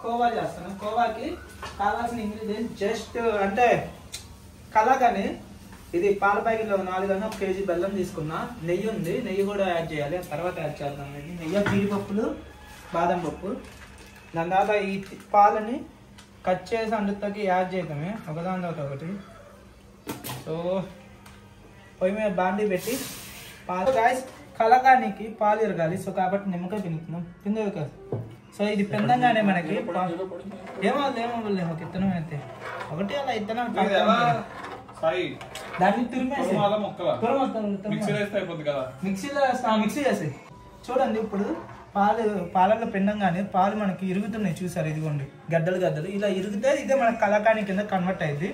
కోవా చేస్తాను. కోవాకి కావాల్సిన ingredient just అంటే కలాకని ఇది పాల ప్యాకెట్లో 4 1 కేజీ బెల్లం తీసుకున్నా. నెయ్యి ఉంది, నెయ్యి కూడా యాడ్ చేయాలి, తర్వాత యాడ్ చేద్దాం. నెయ్యి, జీడిపప్పులు, బాదం పప్పు. దాని తర్వాత ఈ పాలని కట్ చేసి అందులోకి యాడ్ చేయడమే ఒకదాని తర్వాత ఒకటి. సో పొయ్యి మీద బాండి పెట్టి పాలు గాయస్ కలకానికి పాలు ఇరగాలి. సో కాబట్టి నిమ్మకాయ పిండుతున్నాం, పిండి కాదు. సో ఇది పెందంగానే మనకి ఏమవ్వలేదు ఒక ఇత్తనం అయితే ఒకటి అలా ఇత్తనం దాన్ని మిక్సీ చేసి చూడండి. ఇప్పుడు పాలలో పిండంగానే పాలు మనకి ఇరుగుతున్నాయి, చూసారు? ఇదిగోండి గడ్డలు గడ్డలు ఇలా ఇరిగితే ఇదే మనకి కలాకాని కింద కన్వర్ట్ అయింది.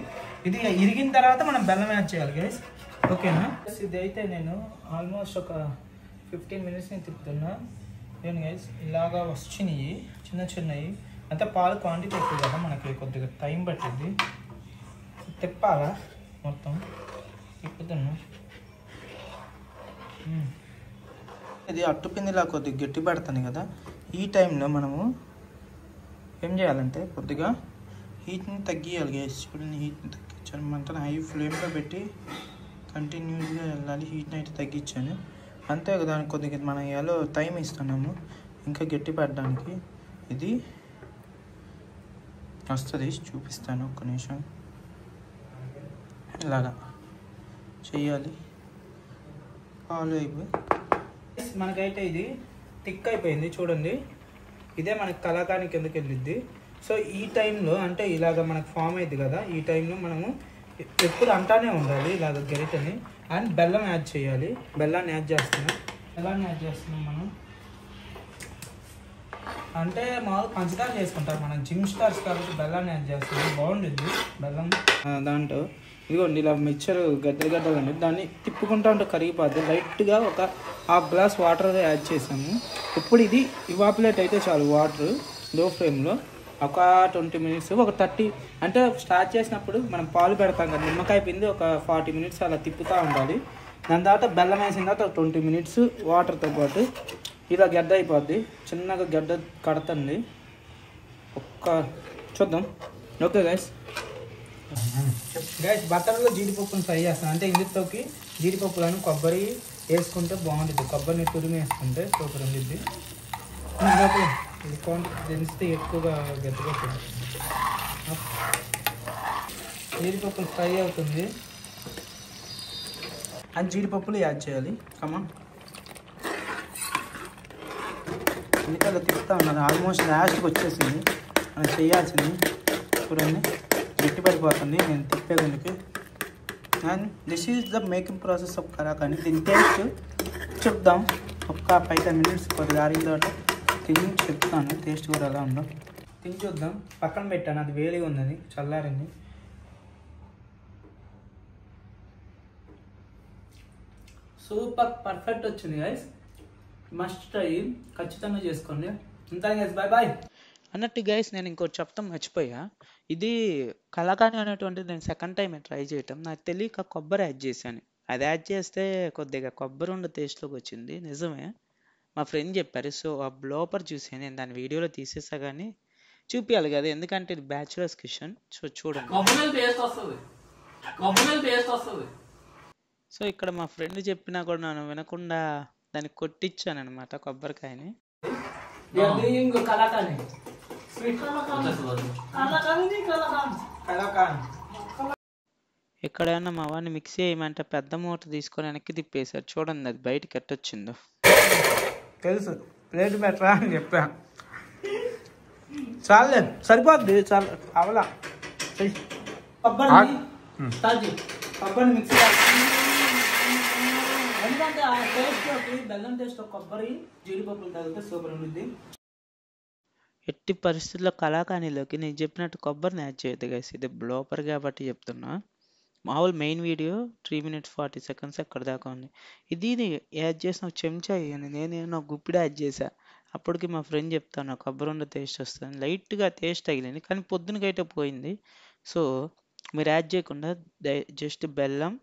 ఇది ఇరిగిన తర్వాత మనం బెల్లం యాడ్ చేయాలి గైస్, ఓకేనా? ఇది అయితే నేను ఆల్మోస్ట్ ఒక 15 minutes తిప్పుతున్నా. ఏం గైస్ ఇలాగా వచ్చినాయి చిన్న చిన్నవి. అంటే పాలు క్వాంటిటీ ఎక్కువ కదా, మనకి కొద్దిగా టైం పట్టింది. తిప్పాలా మొత్తం, తిప్పుతున్నా. ఇది అట్టుపిందిలా కొద్దిగా గట్టి పడుతుంది కదా, ఈ టైంలో మనము ఏం చేయాలంటే కొద్దిగా హీట్ని తగ్గియాలి గైస్. చూడండి హీట్ని తగ్గించాను, మంటను హై ఫ్లేమ్లో పెట్టి కంటిన్యూస్గా వెళ్ళాలి. హీట్ని అయితే తగ్గించాను అంతే కదా. దానికి కొద్దిగా మనం ఎలా టైం ఇస్తున్నాము ఇంకా గట్టి పడడానికి. ఇది వస్తుంది, చూపిస్తాను ఒక్క నిమిషం. ఇలాగా చెయ్యాలి. పాలు అయిపోయి మనకైతే ఇది థిక్ అయిపోయింది చూడండి. ఇదే మనకి కలాకాని కిందకి వెళ్ళిద్ది. సో ఈ టైంలో అంటే ఇలాగ మనకు ఫామ్ అయింది కదా, ఈ టైంలో మనము ఎప్పుడు అంటానే ఉండాలి ఇలాగ గరిటని. అండ్ బెల్లం యాడ్ చేయాలి. బెల్లాన్ని యాడ్ చేస్తున్నాం. మనం అంటే మామూలు పంచదార చేసుకుంటారు మనం జిమ్ స్టార్స్ కాబట్టి బెల్లాన్ని యాడ్ చేస్తున్నాం, బాగుంటుంది బెల్లం. దాంట్లో ఇదిగోండి ఇలా మిక్చర్ గడ్డలు అండి, దాన్ని తిప్పుకుంటా ఉంటే కరిగిపోద్ది. లైట్గా ఒక 1/2 glass వాటర్ యాడ్ చేసాము. ఇప్పుడు ఇది ఇవాపులేట్ అయితే చాలు వాటర్ లో ఫ్లేమ్లో ఒక 20 minutes, ఒక 30 అంటే స్టార్ట్ చేసినప్పుడు మనం పాలు పెడతాం కదా, నిమ్మకాయ పిండి ఒక 40 minutes అలా తిప్పుతూ ఉండాలి. దాని తర్వాత బెల్లం వేసిన తర్వాత 20 minutes వాటర్తో పాటు ఇలా గడ్డ అయిపోద్ది. చిన్నగా గడ్డ కడుతుంది. చూద్దాం. ఓకే గైస్ బటర్లో జీడిపప్పును ఫ్రై చేస్తాను. అంటే ఇందులోకి జీడిపప్పులను కొబ్బరి వేసుకుంటే బాగుంటుంది. కొబ్బరిని తురిమి వేసుకుంటే సూపర్ ఉంటుంది. ఇది దించితే ఎక్కువగా గట్టిగా జీడిపప్పులు ఫ్రై అవుతుంది. అండ్ జీడిపప్పులు యాడ్ చేయాలి. కమాన్ అందుకే అలా తిప్పుతా ఉన్నాను. ఆల్మోస్ట్ లాస్ట్కి వచ్చేసింది మనం చేయాల్సింది. చూడండి గట్టి పడిపోతుంది నేను తిప్పేదానికి. And this is the making process of కలాకాని. దీని టేస్ట్ చెప్దాం. ఒక్క 5-10 minutes కొద్దిగా ఆరిన తర్వాత తిని చెప్తాను టేస్ట్ కూడా ఎలా ఉందో. తిని చూద్దాం. పక్కన పెట్టాను, అది వేడిగా ఉందని, చల్లారింది. సూపర్ పర్ఫెక్ట్ వచ్చింది గైస్, మస్ట్ ట్రై, ఖచ్చితంగా చేసుకోండి. ఉంటాను గైస్, బాయ్ బాయ్. అన్నట్టు గైస్ నేను ఇంకోటి చెప్తాం మర్చిపోయా. ఇది కలాకాని అనేటువంటిది నేను సెకండ్ టైం ట్రై చేయటం. నాకు తెలియక కొబ్బరి యాడ్ చేశాను. అది యాడ్ చేస్తే కొద్దిగా కొబ్బరి ఉండ టేస్ట్లోకి వచ్చింది, నిజమే మా ఫ్రెండ్ చెప్పారు. సో ఆ బ్లోపర్ చూసాను నేను, దాని వీడియోలో తీసేసా కానీ చూపించాలి కదా, ఎందుకంటే ఇది బ్యాచులర్స్ కిచెన్. సో చూడండి. సో ఇక్కడ మా ఫ్రెండ్ చెప్పినా కూడా నేను వినకుండా దాన్ని కొట్టించాను అనమాట కొబ్బరికాయని. ఎక్కడైనా మా వాడిని మిక్సీ చేయమంటే పెద్ద మూట తీసుకొని వెనక్కి తిప్పేశారు. చూడండి అది బయటకి ఎట్టొచ్చిందో. తెలుసు ప్లేట్ పెట్టరా అని చెప్పా. చాలే సరిపోద్ది, చాలు అవలా. కొబ్బరిని మిక్సీ ఎందుకంటే ఆ టేస్ట్లోకి బెల్లం టేస్ట్ కొబ్బరి జీడిపప్పులు తగిలితే సూపర్ ఉంటుంది. ఎట్టి పరిస్థితుల్లో కలాకానీలోకి నేను చెప్పినట్టు కొబ్బరిని యాడ్ చేయొద్దు గైస్. ఇది బ్లోపర్ కాబట్టి చెప్తున్నా. మామూలు మెయిన్ వీడియో 3 minutes 40 seconds ఎక్కడ దాకా ఉంది. ఇది యాడ్ చేసిన ఒక చెంచా వేయను, నేనేమో గుప్పిడి యాడ్ చేసా. అప్పటికి మా ఫ్రెండ్ చెప్తాను కొబ్బరి ఉండ టేస్ట్ వస్తుంది. లైట్గా టేస్ట్ తగిలింది కానీ పొద్దునకైతే పోయింది. సో మీరు యాడ్ చేయకుండా జస్ట్ బెల్లం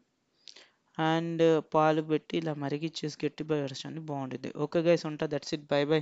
అండ్ పాలు పెట్టి ఇలా మరిగిచ్చేసి గట్టి పరచండి, బాగుంటుంది. ఓకే గైస్, ఉంటా. That's it, by by.